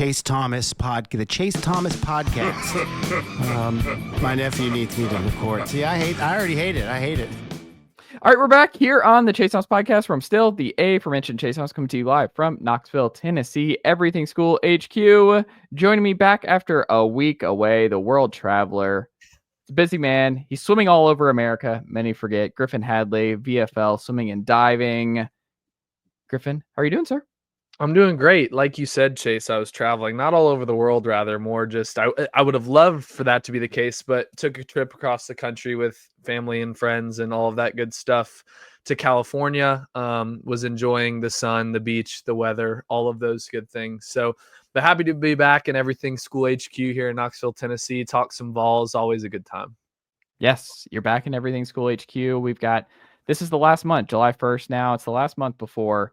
Chase Thomas podcast. My nephew needs me to record. See, I already hate it. I hate it. All right, we're back here on the Chase Thomas podcast from still the aforementioned Chase Thomas, coming to you live from Knoxville, Tennessee, Everything School HQ. Joining me back after a week away, the world traveler. It's a busy man. He's swimming all over America. Many forget. Griffin Hadley, VFL, swimming and diving. Griffin, how are you doing, sir? I'm doing great. Like you said, Chase, I was traveling, not all over the world, rather more just, I would have loved for that to be the case, but took a trip across the country with family and friends and all of that good stuff to California. Was enjoying the sun, the beach, the weather, all of those good things. So, but happy to be back in Everything School HQ here in Knoxville, Tennessee. Talk some Vols, always a good time. Yes, you're back in Everything School HQ. This is the last month, July 1st now. It's the last month before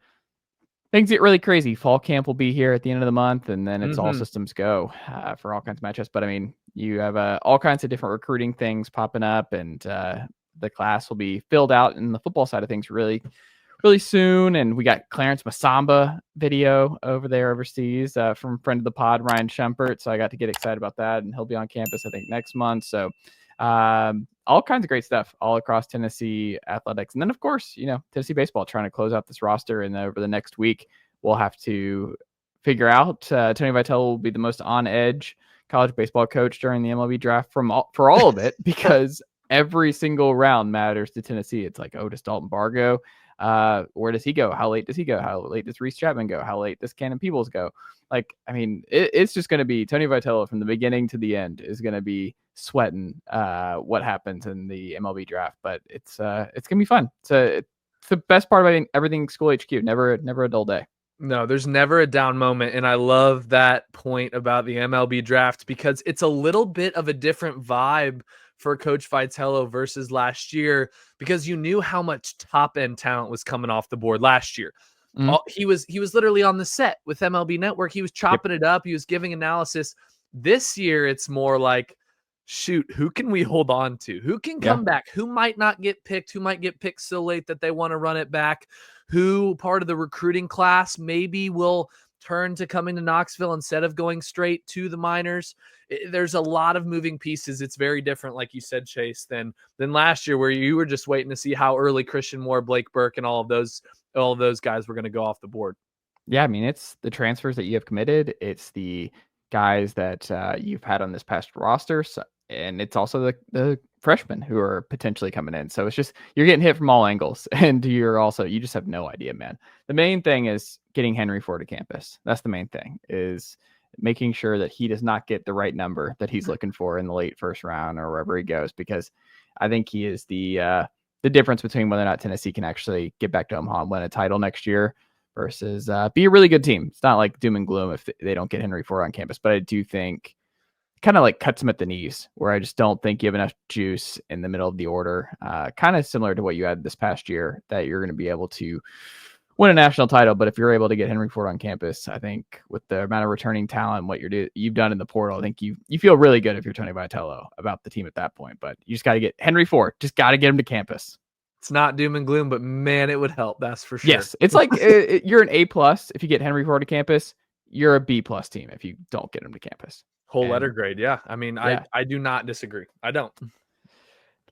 things get really crazy. Fall camp will be here at the end of the month, and then it's all systems go for all kinds of matchups. But I mean, you have all kinds of different recruiting things popping up, and the class will be filled out in the football side of things really, really soon. And we got Clarence Masamba video over there overseas from friend of the pod, Ryan Shumpert. So I got to get excited about that, and he'll be on campus, I think, next month. So all kinds of great stuff all across Tennessee athletics. And then, of course, Tennessee baseball trying to close out this roster. And over the next week, we'll have to figure out Tony Vitello will be the most on-edge college baseball coach during the MLB draft for all of it, because every single round matters to Tennessee. It's like, does Dalton Barr go? Where does he go? How late does he go? How late does Reese Chapman go? How late does Cannon Peebles go? Like, I mean, it's just going to be Tony Vitello from the beginning to the end is going to be sweating what happens in the MLB draft. But it's going to be fun. It's the best part about Everything School HQ. Never a dull day. No, there's never a down moment. And I love that point about the MLB draft, because it's a little bit of a different vibe for Coach Vitello versus last year, because you knew how much top end talent was coming off the board last year. He was literally on the set with MLB Network. He was chopping it up. He was giving analysis. This year, it's more like, shoot, who can we hold on to? Who can come back? Who might not get picked? Who might get picked so late that they want to run it back? Who part of the recruiting class maybe will turn to coming to Knoxville instead of going straight to the minors? There's a lot of moving pieces. It's very different, like you said, Chase, than last year, where you were just waiting to see how early Christian Moore, Blake Burke, and all of those guys were going to go off the board. Yeah, I mean, it's the transfers that you have committed. It's the guys that you've had on this past roster. So, and it's also the freshmen who are potentially coming in. So it's just, you're getting hit from all angles, and you just have no idea, man. The main thing is getting Henry Ford to campus. That's the main thing, is making sure that he does not get the right number that he's looking for in the late first round or wherever he goes, because I think he is the difference between whether or not Tennessee can actually get back to Omaha and win a title next year versus be a really good team. It's not like doom and gloom if they don't get Henry Ford on campus, but I do think kind of like cuts them at the knees, where I just don't think you have enough juice in the middle of the order. Kind of similar to what you had this past year, that you're going to be able to win a national title. But if you're able to get Henry Ford on campus, I think with the amount of returning talent, what you've done in the portal, I think you feel really good if you're Tony Vitello about the team at that point. But you just got to get Henry Ford, just got to get him to campus. It's not doom and gloom, but man, it would help. That's for sure. Yes, it's like you're an A+ if you get Henry Ford to campus. You're a B+ team if you don't get him to campus. Letter grade. Yeah. I mean, yeah. I do not disagree. I don't.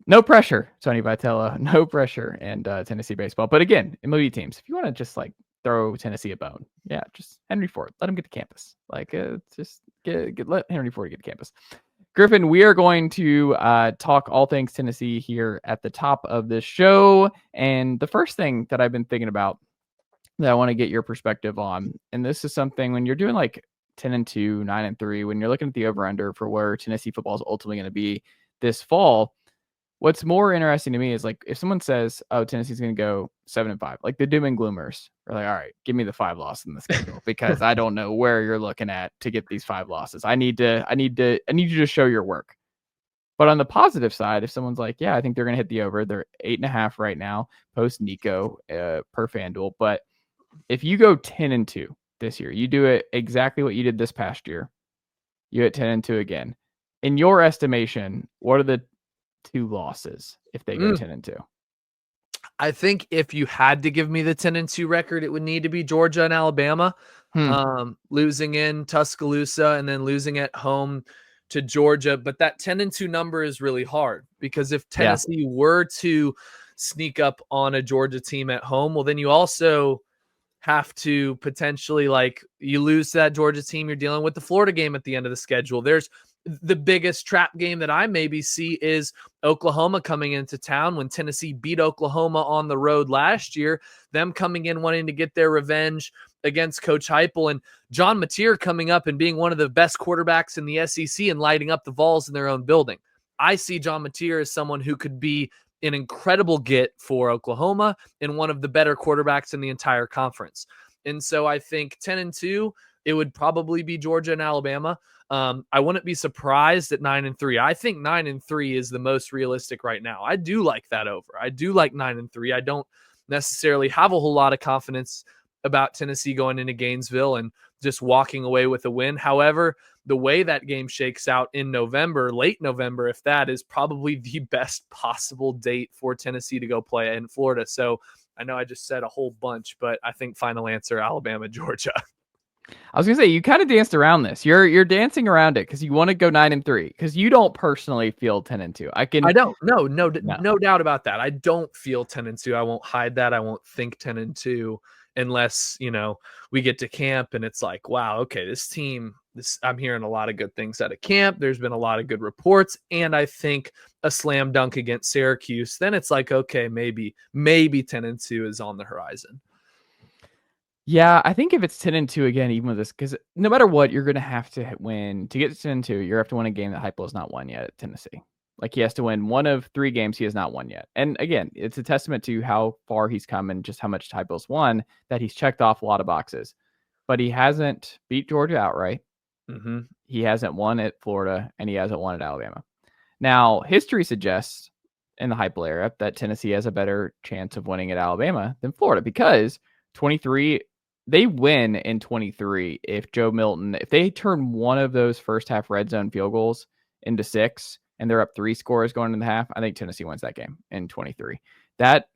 No pressure, Tony Vitello. No pressure, and Tennessee baseball. But again, MLB teams, if you want to just like throw Tennessee a bone, just Henry Ford. Let him get to campus. Like, just let Henry Ford get to campus. Griffin, we are going to talk all things Tennessee here at the top of this show. And the first thing that I've been thinking about that I want to get your perspective on, and this is something when you're doing like 10-2, 9-3, when you're looking at the over-under for where Tennessee football is ultimately going to be this fall, what's more interesting to me is like if someone says, Tennessee's going to go 7-5, like the doom and gloomers are like, all right, give me the 5 losses in the schedule, because I don't know where you're looking at to get these 5 losses. I need you to show your work. But on the positive side, if someone's like, I think they're going to hit the over, they're 8.5 right now, post Nico per FanDuel. But if you go 10-2 this year, you do it exactly what you did this past year, you hit 10-2 again. In your estimation, what are the 2 losses if they go 10-2? I think if you had to give me the 10-2 record, it would need to be Georgia and Alabama. Losing in Tuscaloosa and then losing at home to Georgia. But that 10-2 number is really hard because if Tennessee were to sneak up on a Georgia team at home, well, then you also have to potentially, like, you lose that Georgia team, you're dealing with the Florida game at the end of the schedule. There's the biggest trap game that I maybe see is Oklahoma coming into town when Tennessee beat Oklahoma on the road last year, them coming in wanting to get their revenge against Coach Heupel, and John Mateer coming up and being one of the best quarterbacks in the SEC and lighting up the Vols in their own building. I see John Mateer as someone who could be an incredible get for Oklahoma and one of the better quarterbacks in the entire conference. And so I think 10-2, it would probably be Georgia and Alabama. I wouldn't be surprised at 9-3. I think 9-3 is the most realistic right now. I do like that over. I do like 9-3. I don't necessarily have a whole lot of confidence about Tennessee going into Gainesville and just walking away with a win. However, the way that game shakes out in November, late November, if that, is probably the best possible date for Tennessee to go play in Florida. So I know I just said a whole bunch, but I think final answer, Alabama, Georgia. I was gonna say, you kind of danced around this. You're dancing around it because you want to go 9-3 because you don't personally feel 10-2. I don't. No doubt about that. I don't feel 10-2. I won't hide that. I won't think 10-2 unless, we get to camp and it's like, wow, okay, this team, I'm hearing a lot of good things out of camp. There's been a lot of good reports, and I think a slam dunk against Syracuse. Then it's like, okay, maybe 10-2 is on the horizon. Yeah, I think if it's 10-2 again, even with this, because no matter what, you're going to have to win. To get to 10-2, you have to win a game that Heupel has not won yet at Tennessee. Like, he has to win one of 3 games he has not won yet. And again, it's a testament to how far he's come and just how much Heupel's won, that he's checked off a lot of boxes. But he hasn't beat Georgia outright. Mm-hmm. He hasn't won at Florida, and he hasn't won at Alabama. Now, history suggests in the Heupel era that Tennessee has a better chance of winning at Alabama than Florida, because 23... they win in 23 if Joe Milton, if they turn one of those first half red zone field goals into 6 and they're up 3 scores going into the half, I think Tennessee wins that game in 23. That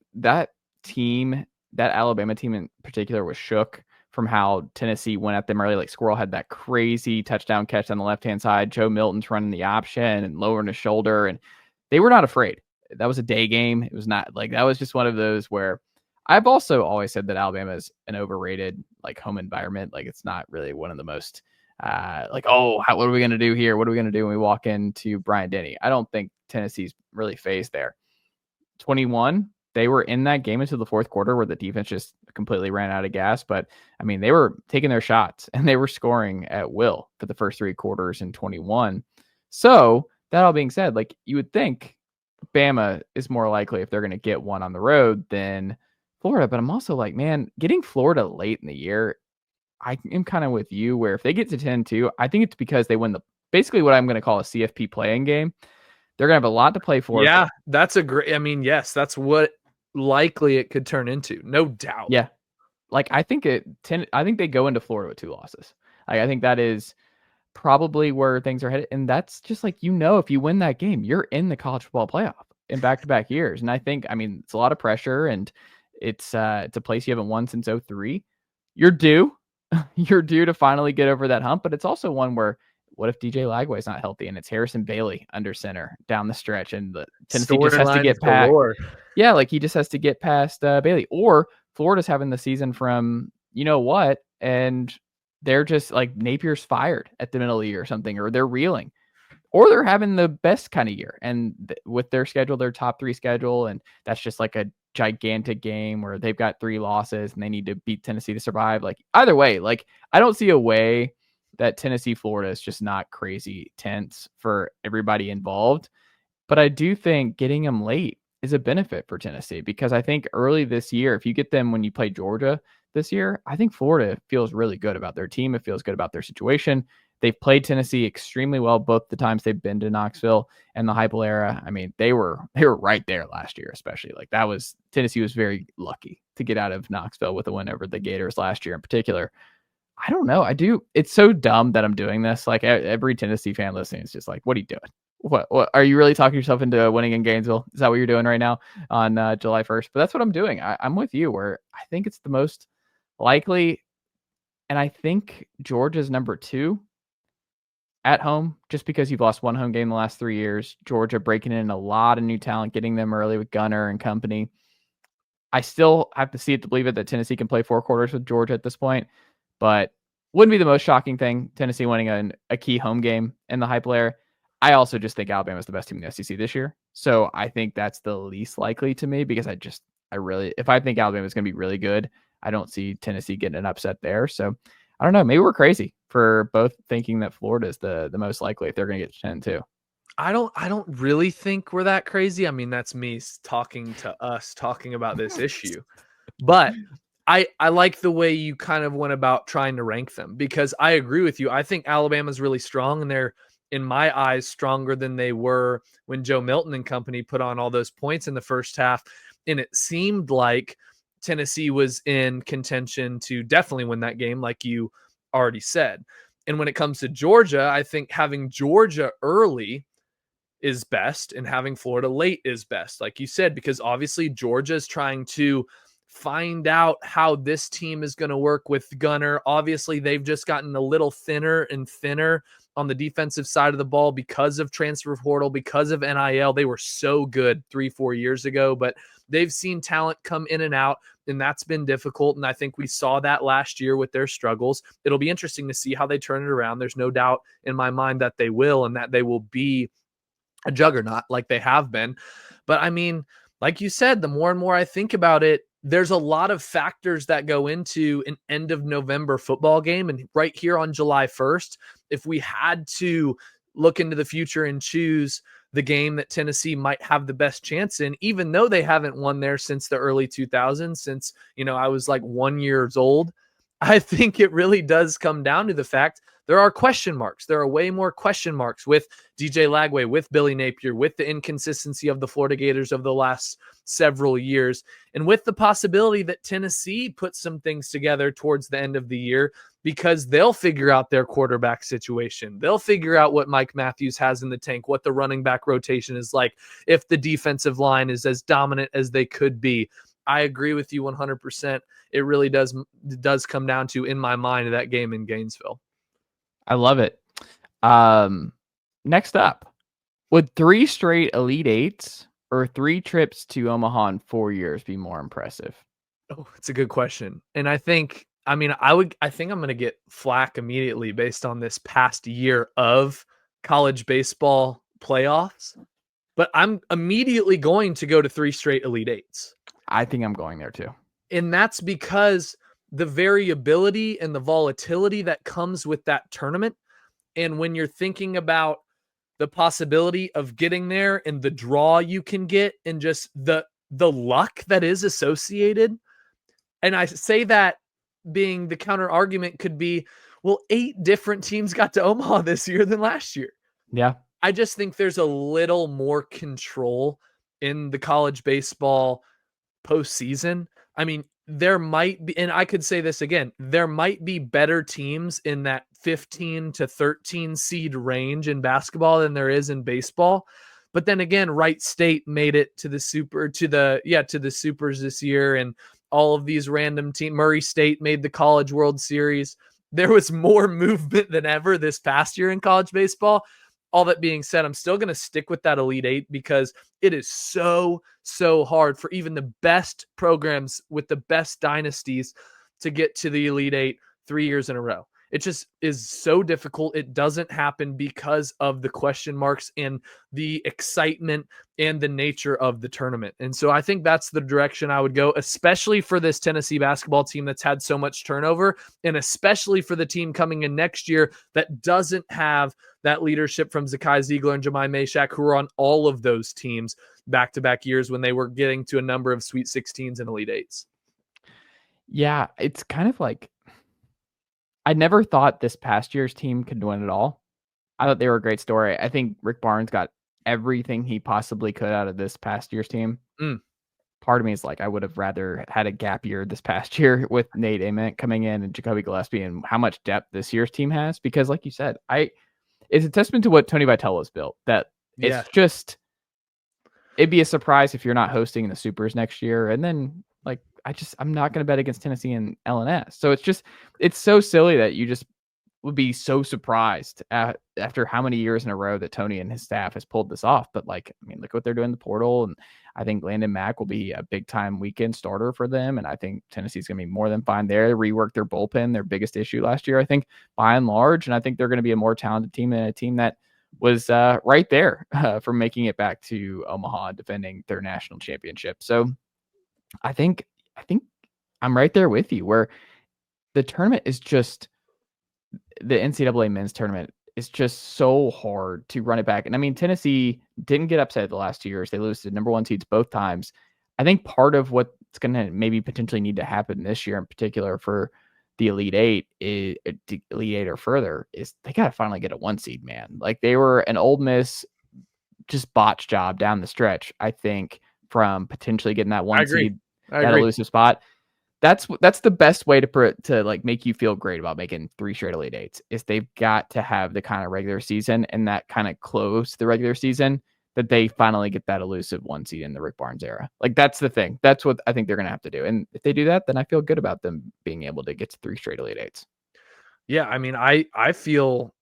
team, that Alabama team in particular, was shook from how Tennessee went at them early. Like, Squirrel had that crazy touchdown catch on the left-hand side. Joe Milton's running the option and lowering his shoulder, and they were not afraid. That was a day game. It was not like, that was just one of those where I've also always said that Alabama is an overrated, like, home environment. Like, it's not really one of the most, what are we going to do here? What are we going to do when we walk into Bryant-Denny? I don't think Tennessee's really phased there. 21, they were in that game until the fourth quarter where the defense just completely ran out of gas. But, I mean, they were taking their shots and they were scoring at will for the first 3 quarters in 21. So, that all being said, like, you would think Bama is more likely, if they're going to get one on the road, than Florida. But I'm also like, man, getting Florida late in the year, I am kind of with you, where if they get to 10-2, I think it's because they win basically what I'm going to call a CFP playing game. They're going to have a lot to play for. Yeah, that's a great, yes, that's what likely it could turn into. No doubt. Yeah. Like, I think they go into Florida with 2 losses. Like, I think that is probably where things are headed. And that's just like, if you win that game, you're in the college football playoff in back-to-back years. And I think, it's a lot of pressure, and it's a place you haven't won since 2003. You're due. You're due to finally get over that hump. But it's also one where, what if DJ Lagway's not healthy and it's Harrison Bailey under center down the stretch, and the Tennessee just has to get past. Yeah, like, he just has to get past Bailey. Or Florida's having the season from what, and they're just like, Napier's fired at the middle of the year or something, or they're reeling. Or they're having the best kind of year, and with their schedule, their top 3 schedule, and that's just like a gigantic game where they've got 3 losses and they need to beat Tennessee to survive. Like, either way, like, I don't see a way that Tennessee, Florida is just not crazy tense for everybody involved. But I do think getting them late is a benefit for Tennessee, because I think early this year, if you get them when you play Georgia this year, I think Florida feels really good about their team. It feels good about their situation. They've played Tennessee extremely well both the times they've been to Knoxville and the Heupel era. They were right there last year, especially. Like, Tennessee was very lucky to get out of Knoxville with a win over the Gators last year in particular. I don't know. It's so dumb that I'm doing this. Like, every Tennessee fan listening is just like, what are you doing? What are you really talking yourself into winning in Gainesville? Is that what you're doing right now on July 1st? But that's what I'm doing. I'm with you where I think it's the most likely. And I think Georgia's number 2 at home, just because you've lost one home game in the last 3 years. Georgia breaking in a lot of new talent, getting them early with Gunner and company. I still have to see it to believe it that Tennessee can play 4 quarters with Georgia at this point, but wouldn't be the most shocking thing, Tennessee winning a key home game in the hype layer. I also just think Alabama's the best team in the SEC this year. So I think that's the least likely to me because if I think Alabama's going to be really good, I don't see Tennessee getting an upset there. So I don't know. Maybe we're crazy for both thinking that Florida is the most likely if they're going to get to 10 too. I don't really think we're that crazy. I mean, that's me talking to us, talking about this issue. But I like the way you kind of went about trying to rank them because I agree with you. I think Alabama's really strong and they're, in my eyes, stronger than they were when Joe Milton and company put on all those points in the first half. And it seemed like Tennessee was in contention to definitely win that game, like you already said. And when it comes to Georgia, I think having Georgia early is best and having Florida late is best, like you said, because obviously Georgia is trying to find out how this team is going to work with Gunner. Obviously, they've just gotten a little thinner and thinner on the defensive side of the ball because of transfer portal, because of NIL. They were so good 3-4 years ago, but they've seen talent come in and out, and that's been difficult. And I think we saw that last year with their struggles. It'll be interesting to see how they turn it around. There's no doubt in my mind that they will, and that they will be a juggernaut like they have been. But I mean, like you said, the more and more I think about it, there's a lot of factors that go into an end of November football game. And right here on July 1st, if we had to look into the future and choose the game that Tennessee might have the best chance in, even though they haven't won there since the early 2000s, since, I was like 1 year old, I think it really does come down to the fact there are question marks. There are way more question marks with DJ Lagway, with Billy Napier, with the inconsistency of the Florida Gators of the last several years, and with the possibility that Tennessee puts some things together towards the end of the year because they'll figure out their quarterback situation. They'll figure out what Mike Matthews has in the tank, what the running back rotation is like, if the defensive line is as dominant as they could be. I agree with you 100%. It really does come down to, in my mind, that game in Gainesville. I love it. Next up, would 3 straight Elite Eights or 3 trips to Omaha in 4 years be more impressive? Oh, it's a good question. And I think I'm going to get flack immediately based on this past year of college baseball playoffs, but I'm immediately going to go to 3 straight Elite Eights. I think I'm going there too. And that's because the variability and the volatility that comes with that tournament. And when you're thinking about the possibility of getting there and the draw you can get and just the luck that is associated. And I say that being the counter argument could be, well, 8 different teams got to Omaha this year than last year. Yeah. I just think there's a little more control in the college baseball postseason. I mean, there might be, and I could say this again, there might be better teams in that 15 to 13 seed range in basketball than there is in baseball. But then again, Wright State made it to the supers this year, and all of these random teams. Murray State made the College World Series. There was more movement than ever this past year in college baseball. All that being said, I'm still going to stick with that Elite Eight because it is so hard for even the best programs with the best dynasties to get to the Elite Eight 3 years in a row. It just is so difficult. It doesn't happen because of the question marks and the excitement and the nature of the tournament. And so I think that's the direction I would go, especially for this Tennessee basketball team that's had so much turnover, and especially for the team coming in next year that doesn't have that leadership from Zakai Ziegler and Jemai Meshack, who were on all of those teams back-to-back years when they were getting to a number of Sweet 16s and Elite Eights. Yeah, it's kind of like, I never thought this past year's team could win it all. I thought they were a great story. I think Rick Barnes got everything he possibly could out of this past year's team. Part of me is like, I would have rather had a gap year this past year with Nate Ament coming in and Jacoby Gillespie and how much depth this year's team has. Because like you said, it's a testament to what Tony Vitello's built, that Yeah. It's just, it'd be a surprise if you're not hosting the Supers next year. And then like, I'm not going to bet against Tennessee and LNS. So it's so silly that you just would be so surprised after how many years in a row that Tony and his staff has pulled this off. But like, I mean, look what they're doing in the portal. And I think Landon Mack will be a big time weekend starter for them. And I think Tennessee's going to be more than fine there. They reworked their bullpen, their biggest issue last year, I think, by and large. And I think they're going to be a more talented team than a team that was right there for making it back to Omaha, defending their national championship. So I think I'm right there with you, where the tournament is just, the NCAA men's tournament is just so hard to run it back. And I mean, Tennessee didn't get upset the last 2 years. They lose to number one seeds both times. I think part of what's going to maybe potentially need to happen this year in particular for the Elite Eight, or further, is they got to finally get a 1 seed, man. Like, they were an Ole Miss just botch job down the stretch, I think, from potentially getting that 1 seed, that elusive spot. That's the best way to like make you feel great about making 3 straight Elite Eights, is they've got to have the kind of regular season and that kind of close to the regular season that they finally get that elusive 1 seed in the Rick Barnes era. Like, that's the thing. That's what I think they're going to have to do. And if they do that, then I feel good about them being able to get to 3 straight Elite Eights. Yeah, I mean, I feel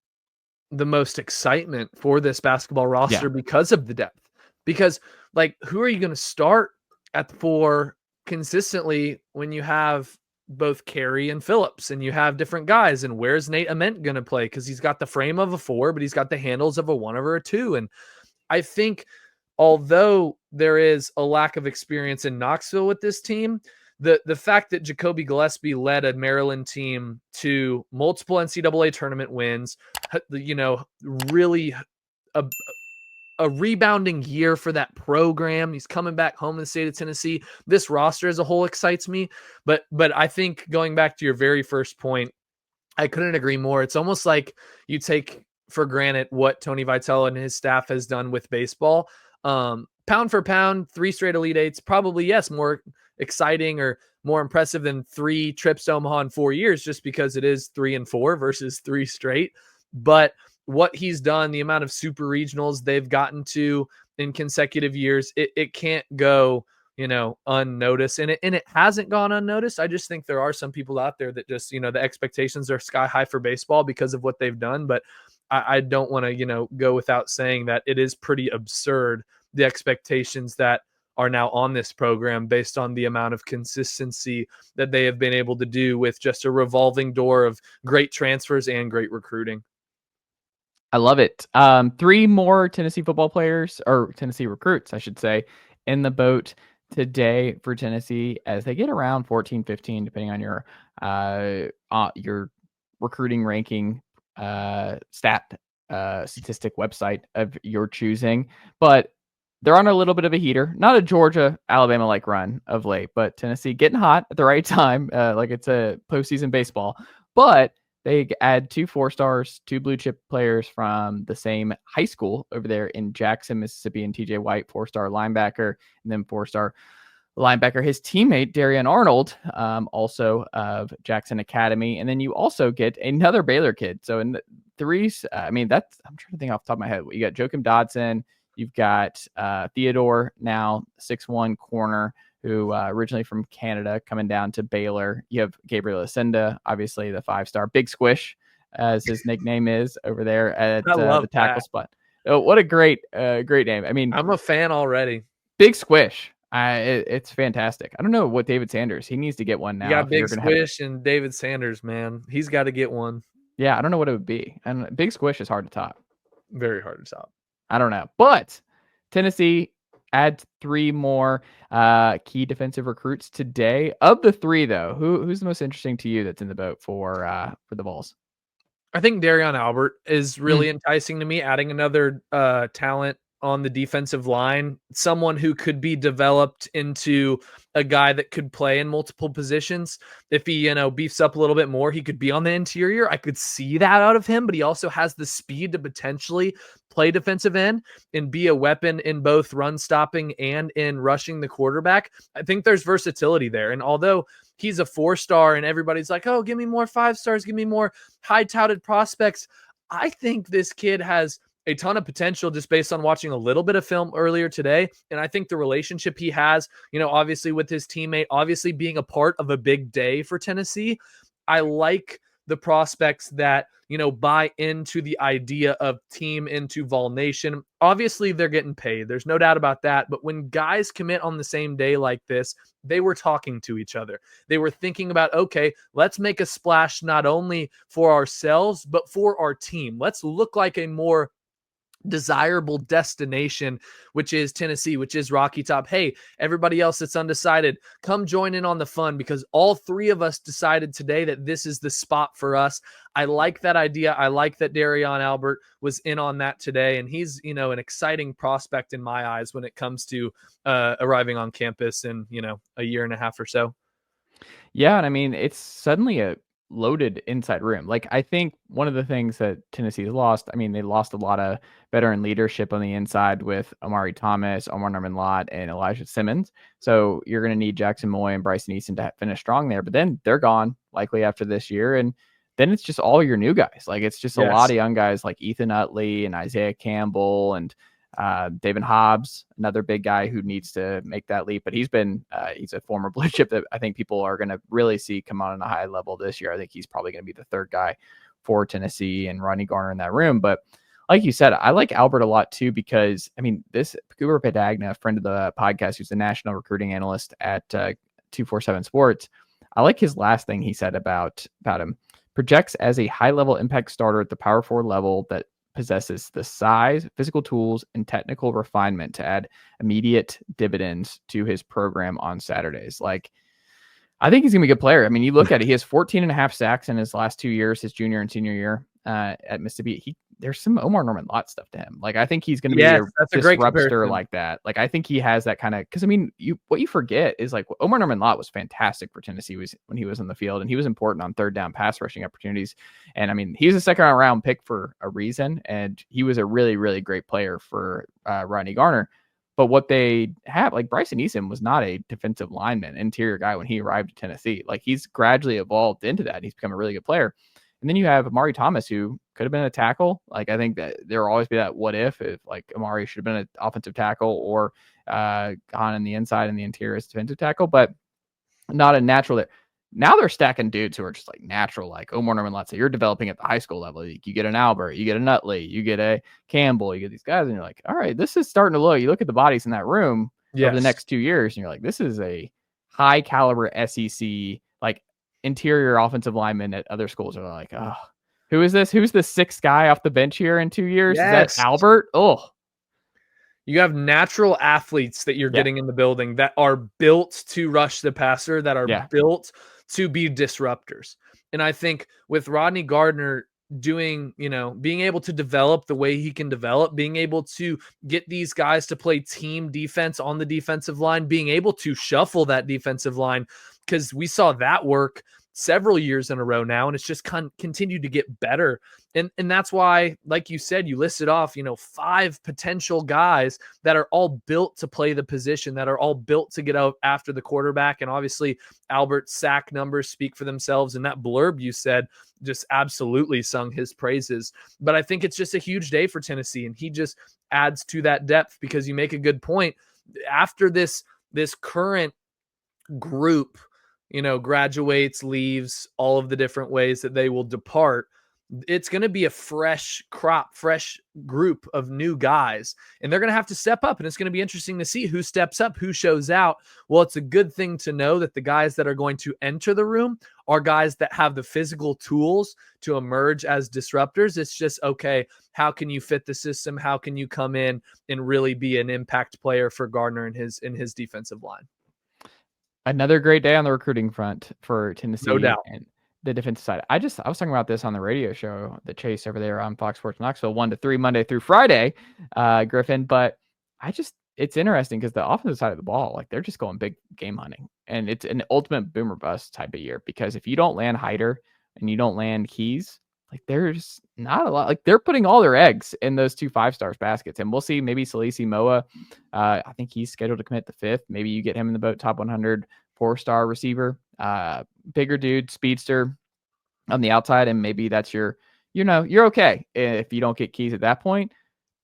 the most excitement for this basketball roster because of the depth. Because, like, who are you going to start at 4 consistently when you have both Carey and Phillips and you have different guys? And where's Nate Ament going to play? Because he's got the frame of a 4, but he's got the handles of a 1 or a 2. And I think although there is a lack of experience in Knoxville with this team, the fact that Jacoby Gillespie led a Maryland team to multiple NCAA tournament wins, really a rebounding year for that program. He's coming back home in the state of Tennessee. This roster as a whole excites me. But I think, going back to your very first point, I couldn't agree more. It's almost like you take for granted what Tony Vitello and his staff has done with baseball. Pound for pound, 3 straight Elite Eights, probably, yes, more exciting or more impressive than 3 trips to Omaha in 4 years, just because it is 3 and 4 versus 3 straight. But what he's done, the amount of super regionals they've gotten to in consecutive years, it can't go, unnoticed. And it hasn't gone unnoticed. I just think there are some people out there that just, the expectations are sky high for baseball because of what they've done. But I don't want to, go without saying that it is pretty absurd, the expectations that are now on this program based on the amount of consistency that they have been able to do with just a revolving door of great transfers and great recruiting. I love it. 3 more Tennessee football players, or Tennessee recruits, I should say, in the boat today for Tennessee, as they get around 14, 15, depending on your recruiting ranking statistic website of your choosing. But they're on a little bit of a heater, not a Georgia, Alabama-like run of late, but Tennessee getting hot at the right time, like it's a postseason baseball. But they add 2 4-stars, 2 blue chip players from the same high school over there in Jackson, Mississippi, and TJ White, 4-star linebacker, and then 4-star linebacker, his teammate, Darian Arnold, also of Jackson Academy. And then you also get another Baylor kid. So in the 3s, I'm trying to think off the top of my head. You got Joakim Dodson, you've got Theodore, now 6'1" corner, who originally from Canada, coming down to Baylor. You have Gabriel Ascenda, obviously the 5-star Big Squish, as his nickname is over there at the tackle spot. Oh, what a great name. I mean, I'm a fan already. Big Squish. It's fantastic. I don't know what David Sanders. He needs to get one now. You got Big Squish and David Sanders, man. He's got to get one. Yeah, I don't know what it would be. And Big Squish is hard to top. Very hard to top. I don't know. But Tennessee adds 3 more key defensive recruits today. Of the 3, though, who's the most interesting to you that's in the boat for the Vols? I think Darion Albert is really enticing to me, adding another talent on the defensive line, someone who could be developed into a guy that could play in multiple positions. If he, beefs up a little bit more, he could be on the interior. I could see that out of him, but he also has the speed to potentially play defensive end and be a weapon in both run stopping and in rushing the quarterback. I think there's versatility there. And although he's a 4-star and everybody's like, oh, give me more 5 stars, give me more high touted prospects, I think this kid has a ton of potential just based on watching a little bit of film earlier today. And I think the relationship he has, obviously with his teammate, obviously being a part of a big day for Tennessee, I like the prospects that, buy into the idea of team into Vol Nation. Obviously, they're getting paid. There's no doubt about that. But when guys commit on the same day like this, they were talking to each other. They were thinking about, okay, let's make a splash not only for ourselves, but for our team. Let's look like a more desirable destination, which is Tennessee, which is Rocky Top. Hey, everybody else that's undecided, come join in on the fun, because all three of us decided today that this is the spot for us. I like that idea. I like that Darion Albert was in on that today, and he's, an exciting prospect in my eyes when it comes to arriving on campus in, a year and a half or so. Yeah, and I mean, it's suddenly a loaded inside room. Like, I think one of the things that Tennessee's lost, I mean, they lost a lot of veteran leadership on the inside with Amari Thomas, Omar Norman Lott, and Elijah Simmons. So you're going to need Jackson Moy and Bryson Easton to finish strong there. But then they're gone likely after this year. And then it's just all your new guys. Like, it's just a lot of young guys like Ethan Utley and Isaiah Campbell and David Hobbs, another big guy who needs to make that leap, but he's a former blue chip that I think people are going to really see come on a high level this year. I think he's probably going to be the third guy for Tennessee and Rodney Garner in that room. But like you said, I like Albert a lot too, because I mean, this Cooper Pedagna, a friend of the podcast, who's the national recruiting analyst at 247 Sports. I like his last thing he said about him. Projects as a high level impact starter at the power forward level that possesses the size, physical tools, and technical refinement to add immediate dividends to his program on Saturdays. Like, I think he's going to be a good player. I mean, you look at it, he has 14 and a half sacks in his last 2 years, his junior and senior year at Mississippi. There's some Omar Norman Lott stuff to him. Like, I think he's going to be a disruptor like that. Like, I think he has that kind of, because I mean, what you forget is like Omar Norman Lott was fantastic for Tennessee when he was on the field, and he was important on third down pass rushing opportunities. And I mean, he was a second round pick for a reason, and he was a really, really great player for Rodney Garner. But what they have, like Bryson Easton was not a defensive lineman, interior guy when he arrived at Tennessee. Like, he's gradually evolved into that. He's become a really good player. And then you have Amari Thomas, who could have been a tackle. Like, I think that there will always be that what if like Amari should have been an offensive tackle or gone in the inside and the interior as defensive tackle, but not a natural there. Now they're stacking dudes who are just like natural, like Omar Norman Lott. So you're developing at the high school level. You get an Albert, you get a Nutley, you get a Campbell, you get these guys, and you're like, all right, this is starting to look. You look at the bodies in that room over the next 2 years, and you're like, this is a high caliber SEC, like interior offensive linemen at other schools are like, oh, who is this? Who's the sixth guy off the bench here in 2 years? Is that Albert? Oh, you have natural athletes that you're getting in the building that are built to rush the passer, that are built to be disruptors. And I think with Rodney Gardner doing, being able to develop the way he can develop, being able to get these guys to play team defense on the defensive line, being able to shuffle that defensive line, because we saw that work several years in a row now, and it's just continued to get better. And that's why, like you said, you listed off, 5 potential guys that are all built to play the position, that are all built to get out after the quarterback. And obviously Albert's sack numbers speak for themselves. And that blurb you said just absolutely sung his praises. But I think it's just a huge day for Tennessee, and he just adds to that depth, because you make a good point. After this current group, graduates, leaves, all of the different ways that they will depart, it's going to be a fresh group of new guys, and they're going to have to step up, and it's going to be interesting to see who steps up, who shows out. Well, it's a good thing to know that the guys that are going to enter the room are guys that have the physical tools to emerge as disruptors. It's just, okay, how can you fit the system? How can you come in and really be an impact player for Gardner and his defensive line? Another great day on the recruiting front for Tennessee. No doubt. And the defensive side. I was talking about this on the radio show, The Chase, over there on Fox Sports Knoxville, 1 to 3, Monday through Friday, Griffin. But it's interesting because the offensive side of the ball, like, they're just going big game hunting. And it's an ultimate boomer bust type of year, because if you don't land Hyder and you don't land Keys, like, there's not a lot. Like, they're putting all their eggs in those 2 5-stars baskets. And we'll see, maybe Salisi Moa, I think he's scheduled to commit the 5th. Maybe you get him in the boat, top 100 4-star receiver, bigger dude, speedster on the outside. And maybe that's you're okay if you don't get Keys at that point.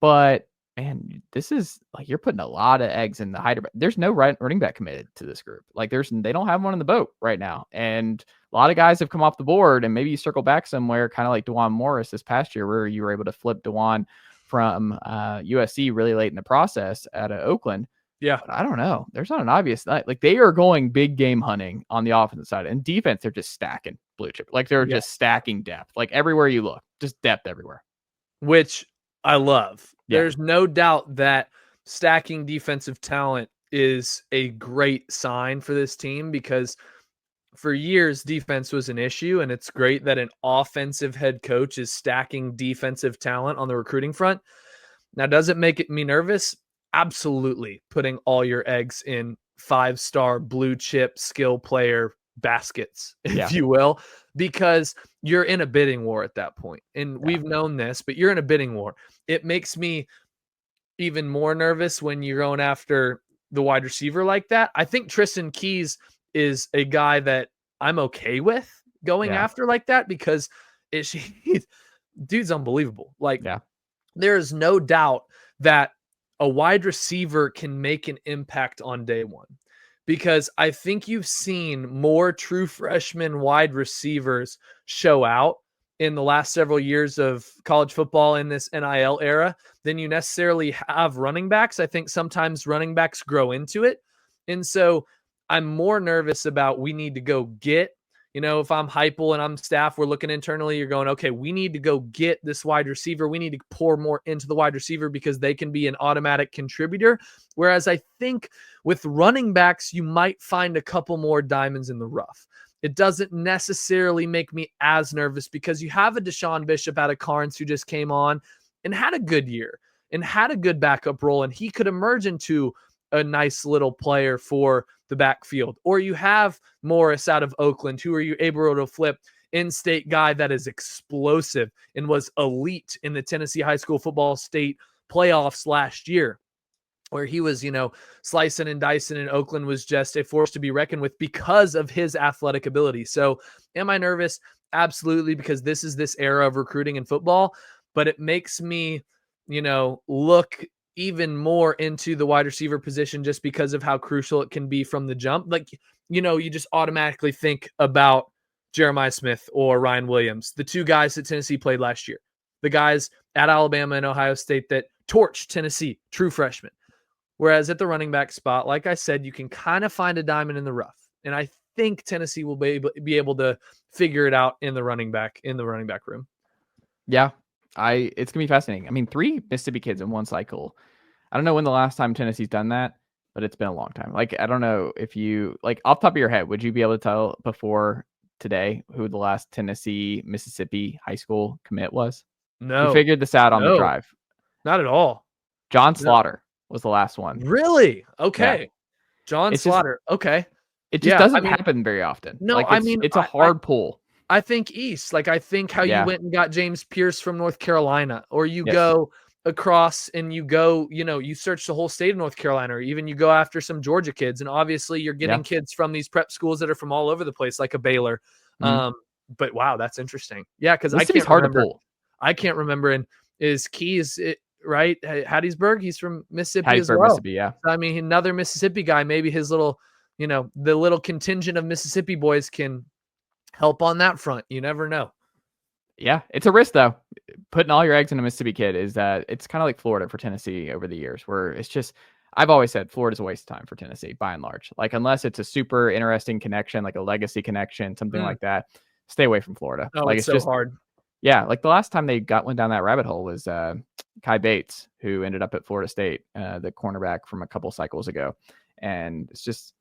But man, this is like you're putting a lot of eggs in the Hyder. There's no running back committed to this group. Like they don't have one in the boat right now, and a lot of guys have come off the board. And maybe you circle back somewhere, kind of like DeJuan Morris this past year, where you were able to flip DeJuan from USC really late in the process out of Oakland. Yeah, but I don't know. There's not an obvious like they are going big game hunting on the offensive side, and defense they're just stacking blue chip. Like they're just stacking depth. Like everywhere you look, just depth everywhere. Which I love. Yeah. There's no doubt that stacking defensive talent is a great sign for this team because for years defense was an issue, and it's great that an offensive head coach is stacking defensive talent on the recruiting front. Now, does it make me nervous? Absolutely. Putting all your eggs in 5-star blue chip skill player baskets, if you will, because you're in a bidding war at that point. And we've known this, but you're in a bidding war. It makes me even more nervous when you're going after the wide receiver like that. I think Tristan Keys is a guy that I'm okay with going after like that because dude's unbelievable. Like there is no doubt that a wide receiver can make an impact on day one. Because I think you've seen more true freshman wide receivers show out in the last several years of college football in this NIL era than you necessarily have running backs. I think sometimes running backs grow into it. And so I'm more nervous about we need to go get, if I'm Heupel and I'm staff, we're looking internally, you're going, okay, we need to go get this wide receiver. We need to pour more into the wide receiver because they can be an automatic contributor. Whereas I think with running backs, you might find a couple more diamonds in the rough. It doesn't necessarily make me as nervous because you have a Deshaun Bishop out of Carnes who just came on and had a good year and had a good backup role, and he could emerge into a nice little player for the backfield. Or you have Morris out of Oakland, who are you able to flip in-state guy that is explosive and was elite in the Tennessee high school football state playoffs last year, where he was, slicing and dicing, and Oakland was just a force to be reckoned with because of his athletic ability. So am I nervous? Absolutely, because this is this era of recruiting in football, but it makes me, look even more into the wide receiver position just because of how crucial it can be from the jump. Like, you just automatically think about Jeremiah Smith or Ryan Williams, the two guys that Tennessee played last year, the guys at Alabama and Ohio State that torched Tennessee, true freshmen. Whereas at the running back spot, like I said, you can kind of find a diamond in the rough. And I think Tennessee will be able to figure it out in the running back room. Yeah. It's gonna be fascinating. I mean, 3 Mississippi kids in one cycle. I don't know when the last time Tennessee's done that, but it's been a long time. Like, I don't know if you off the top of your head, would you be able to tell before today who the last Tennessee Mississippi high school commit was? No, we figured this out on the drive. Not at all. John Slaughter was the last one. Really? Okay. Yeah. John Slaughter. Okay. It just doesn't happen very often. No, it's a hard pull. I think East. Like, I think how you went and got James Pierce from North Carolina, or you go across and you go, you search the whole state of North Carolina, or even you go after some Georgia kids. And obviously you're getting kids from these prep schools that are from all over the place, like a Baylor. Mm-hmm. But wow, that's interesting. Yeah. Cause I can't hard to pull. I can't remember. And is Keys right? Hattiesburg. He's from Mississippi as well. Mississippi, yeah. So, I mean, another Mississippi guy, maybe his little, the little contingent of Mississippi boys can help on that front. You never know. Yeah, it's a risk though. Putting all your eggs in a Mississippi kid is that it's kind of like Florida for Tennessee over the years, where it's just, I've always said Florida's a waste of time for Tennessee by and large. Like, unless it's a super interesting connection, like a legacy connection, something like that, stay away from Florida. Oh, like it's so hard. Yeah, like the last time they went down that rabbit hole was Kai Bates, who ended up at Florida State, the cornerback from a couple cycles ago. And it's just,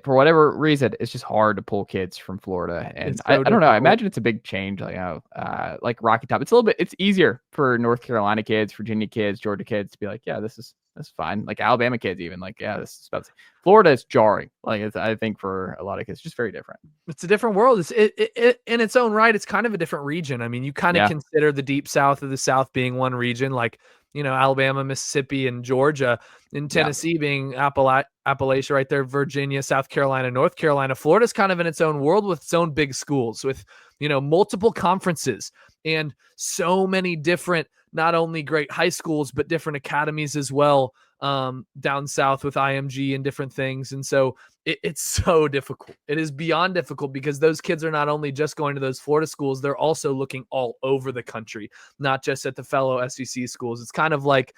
for whatever reason, it's just hard to pull kids from Florida. And I don't know. I imagine it's a big change. Like Rocky Top. It's easier for North Carolina kids, Virginia kids, Georgia kids to be like, yeah, that's fine. Like Alabama kids, even like, yeah, this is about Florida is jarring. Like, I think for a lot of kids, it's just very different. It's a different world. It's in its own right. It's kind of a different region. I mean, you kind of consider the deep South of the South being one region. Like Alabama, Mississippi, and Georgia, and Tennessee being Appalachia right there, Virginia, South Carolina, North Carolina. Florida's kind of in its own world with its own big schools, with, multiple conferences and so many different, not only great high schools, but different academies as well, down south with IMG and different things. And so it's so difficult. It is beyond difficult because those kids are not only just going to those Florida schools, they're also looking all over the country, not just at the fellow SEC schools. It's kind of like,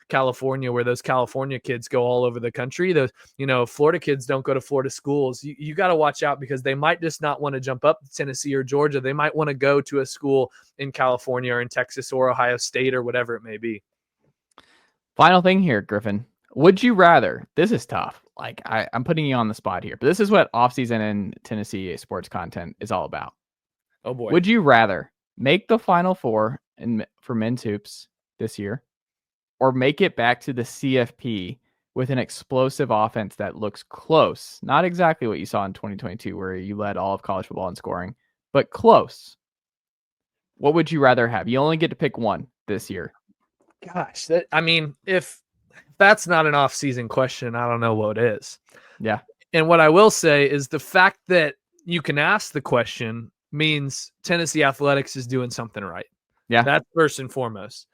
California, where those California kids go all over the country. Those, Florida kids don't go to Florida schools. You got to watch out because they might just not want to jump up to Tennessee or Georgia. They might want to go to a school in California or in Texas or Ohio State or whatever it may be. Final thing here, Griffin. Would you rather? This is tough. Like I'm putting you on the spot here, but this is what offseason and Tennessee sports content is all about. Oh boy. Would you rather make the Final Four for men's hoops this year, or make it back to the CFP with an explosive offense that looks close? Not exactly what you saw in 2022, where you led all of college football in scoring, but close. What would you rather have? You only get to pick one this year. Gosh, if that's not an off-season question, I don't know what is. Yeah. And what I will say is the fact that you can ask the question means Tennessee athletics is doing something right. Yeah. That's first and foremost,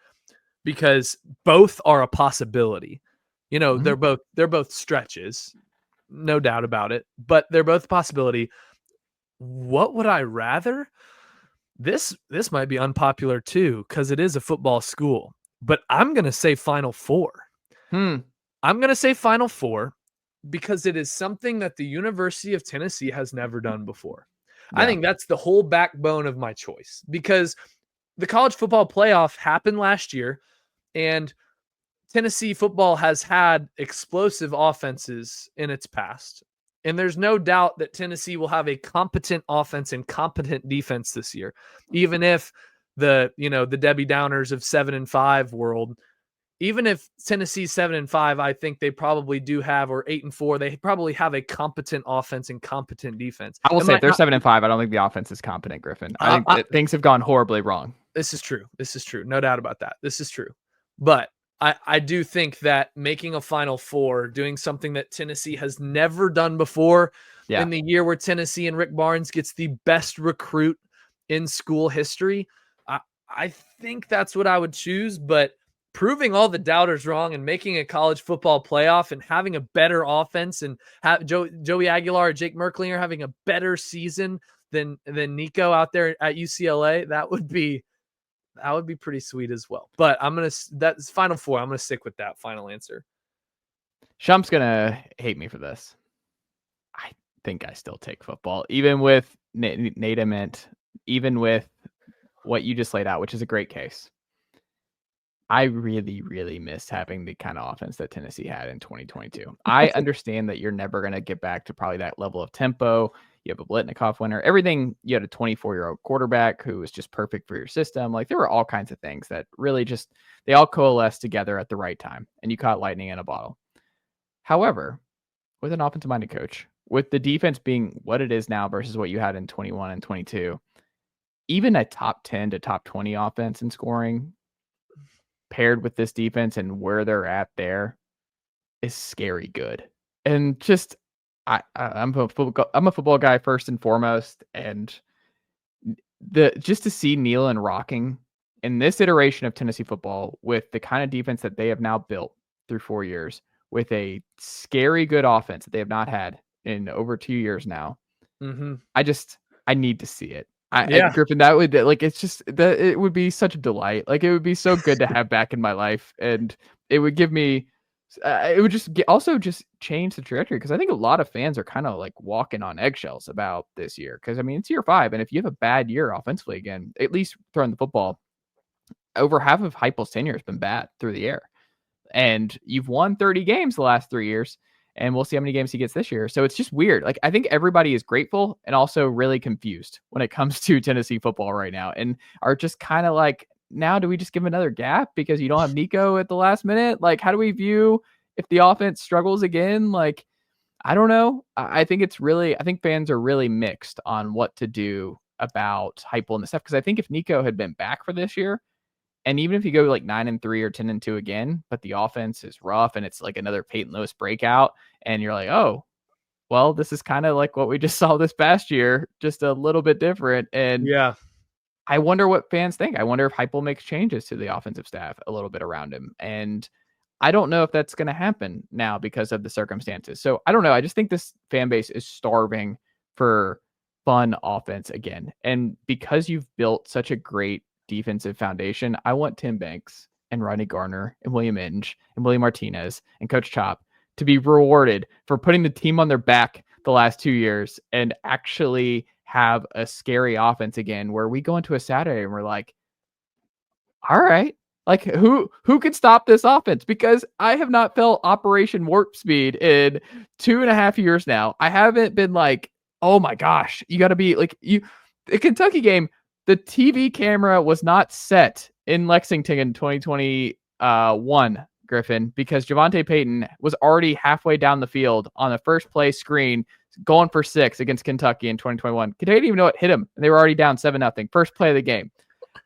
because both are a possibility. They're both stretches, no doubt about it, but they're both a possibility. What would I rather? This might be unpopular too, because it is a football school, but I'm going to say Final Four. I'm going to say Final Four because it is something that the University of Tennessee has never done before. Yeah. I think that's the whole backbone of my choice, because the college football playoff happened last year, and Tennessee football has had explosive offenses in its past. And there's no doubt that Tennessee will have a competent offense and competent defense this year, even if the Debbie Downers of 7-5 world, even if Tennessee's 7-5, I think they probably do have, or 8-4, they probably have a competent offense and competent defense. I will say if they're 7-5, I don't think the offense is competent, Griffin. I think that things have gone horribly wrong. This is true. No doubt about that. This is true. But I do think that making a Final Four, doing something that Tennessee has never done before, in the year where Tennessee and Rick Barnes gets the best recruit in school history, I think that's what I would choose. But proving all the doubters wrong and making a college football playoff and having a better offense and have Joey Aguilar or Jake Merklinger having a better season than Nico out there at UCLA, that would be pretty sweet as well. But that's Final Four. I'm going to stick with that final answer. Shump's going to hate me for this. I think I still take football, even with Nate Ament, even with what you just laid out, which is a great case. I really, really missed having the kind of offense that Tennessee had in 2022. I understand that you're never going to get back to probably that level of tempo. You have a Blitnikoff winner, everything. You had a 24-year-old quarterback who was just perfect for your system. Like, there were all kinds of things that really just, they all coalesced together at the right time, and you caught lightning in a bottle. However, with an offensive-minded coach, with the defense being what it is now versus what you had in 21 and 22, even a top 10 to top 20 offense in scoring paired with this defense and where they're at there is scary good. And just, I'm a football guy first and foremost, and just to see Nealon rocking in this iteration of Tennessee football with the kind of defense that they have now built through 4 years, with a scary good offense that they have not had in over 2 years now. I need to see it. Griffin, that would, like, it's just that it would be such a delight. Like, it would be so good to have back in my life, and it would give me, it would just also just change the trajectory, because I think a lot of fans are kind of like walking on eggshells about this year, because I mean, it's year 5, and if you have a bad year offensively again, at least throwing the football, over half of Heupel's tenure has been bad through the air, and you've won 30 games the last 3 years. And we'll see how many games he gets this year. So it's just weird. Like, I think everybody is grateful and also really confused when it comes to Tennessee football right now, and are just kind of like, now do we just give another gap because you don't have Nico at the last minute? Like, how do we view if the offense struggles again? Like, I don't know. I think fans are really mixed on what to do about Heupel and the stuff. Because I think if Nico had been back for this year, And even if you go like 9-3 or 10-2 again, but the offense is rough and it's like another Peyton Lewis breakout, and you're like, oh, well, this is kind of like what we just saw this past year, just a little bit different. And yeah, I wonder what fans think. I wonder if Heupel makes changes to the offensive staff a little bit around him. And I don't know if that's going to happen now because of the circumstances. So I don't know. I just think this fan base is starving for fun offense again. And because you've built such a great defensive foundation, I want Tim Banks and Rodney Garner and William Inge and William Martinez and Coach Chop to be rewarded for putting the team on their back the last 2 years and actually have a scary offense again, where we go into a Saturday and we're like, all right, like who could stop this offense? Because I have not felt Operation Warp Speed in 2.5 years now. I haven't been like, oh my gosh, you got to be like the Kentucky game. The TV camera was not set in Lexington in 2021, Griffin, because Javonte Payton was already halfway down the field on the first play screen, going for 6 against Kentucky in 2021. Kentucky didn't even know it hit him, and they were already down 7-0. First play of the game.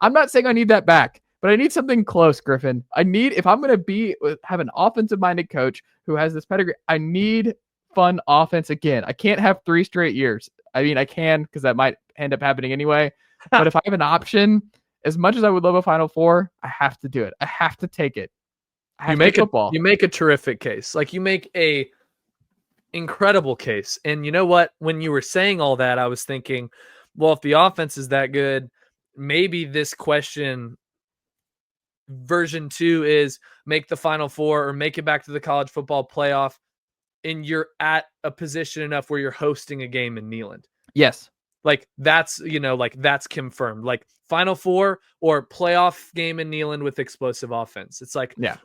I'm not saying I need that back, but I need something close, Griffin. If I'm going to have an offensive-minded coach who has this pedigree, I need fun offense again. I can't have 3 straight years. I mean, I can, because that might end up happening anyway. But if I have an option, as much as I would love a Final Four, I have to do it. I have to take it. You make a terrific case. Like, you make a incredible case. And you know what? When you were saying all that, I was thinking, well, if the offense is that good, maybe this question version 2 is make the Final Four or make it back to the college football playoff, and you're at a position enough where you're hosting a game in Neyland. Yes. Like, that's, that's confirmed. Like, Final Four or playoff game in Neyland with explosive offense. It's like, yeah,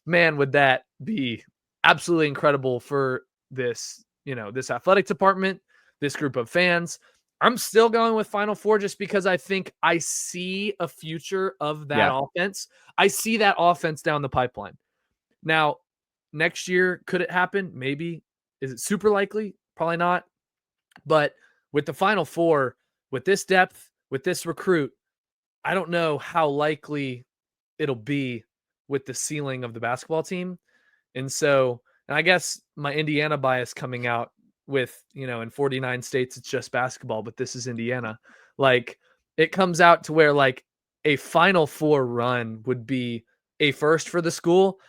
man, would that be absolutely incredible for this, this athletic department, this group of fans. I'm still going with Final Four just because I think I see a future of that offense. I see that offense down the pipeline. Now, next year, could it happen? Maybe. Is it super likely? Probably not. But with the Final Four, with this depth, with this recruit, I don't know how likely it'll be with the ceiling of the basketball team. And so, and I guess my Indiana bias coming out with, in 49 states, it's just basketball, but this is Indiana. Like, it comes out to where like a Final Four run would be a first for the school.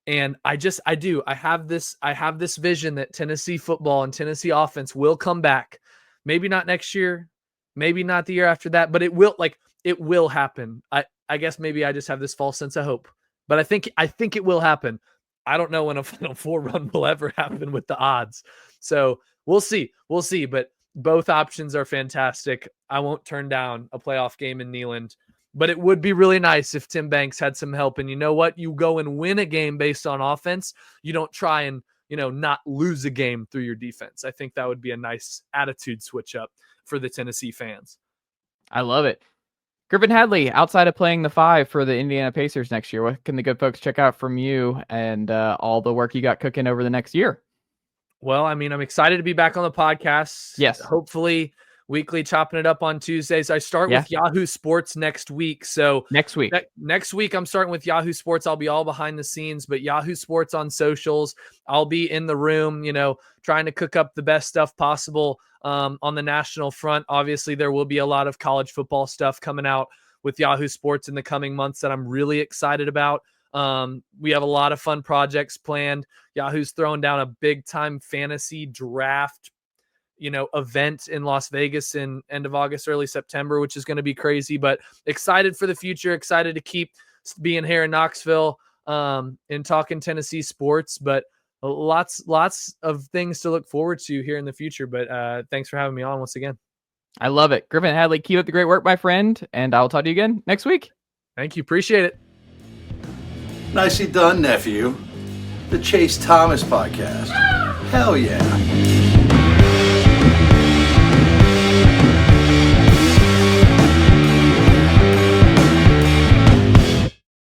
And I have this vision that Tennessee football and Tennessee offense will come back. Maybe not next year, maybe not the year after that, but it will happen. I guess maybe I just have this false sense of hope, but I think it will happen. I don't know when a Final Four run will ever happen with the odds. So we'll see, but both options are fantastic. I won't turn down a playoff game in Neyland, but it would be really nice if Tim Banks had some help. And you know what? You go and win a game based on offense. You don't try and, not lose a game through your defense. I think that would be a nice attitude switch up for the Tennessee fans. I love it. Griffin Hadley, outside of playing the 5 for the Indiana Pacers next year, what can the good folks check out from you and all the work you got cooking over the next year? Well, I mean, I'm excited to be back on the podcast. Yes. Hopefully weekly, chopping it up on Tuesdays. I start with Yahoo Sports next week. So next week, I'm starting with Yahoo Sports. I'll be all behind the scenes, but Yahoo Sports on socials. I'll be in the room, trying to cook up the best stuff possible on the national front. Obviously, there will be a lot of college football stuff coming out with Yahoo Sports in the coming months that I'm really excited about. We have a lot of fun projects planned. Yahoo's throwing down a big time fantasy draft event in Las Vegas in end of August, early September, which is going to be crazy, but excited for the future, excited to keep being here in Knoxville and talking Tennessee sports, but lots of things to look forward to here in the future. But thanks for having me on once again. I love it. Griffin Hadley, keep up the great work, my friend, and I'll talk to you again next week. Thank you. Appreciate it. Nicely done, nephew. The Chase Thomas Podcast. Hell yeah.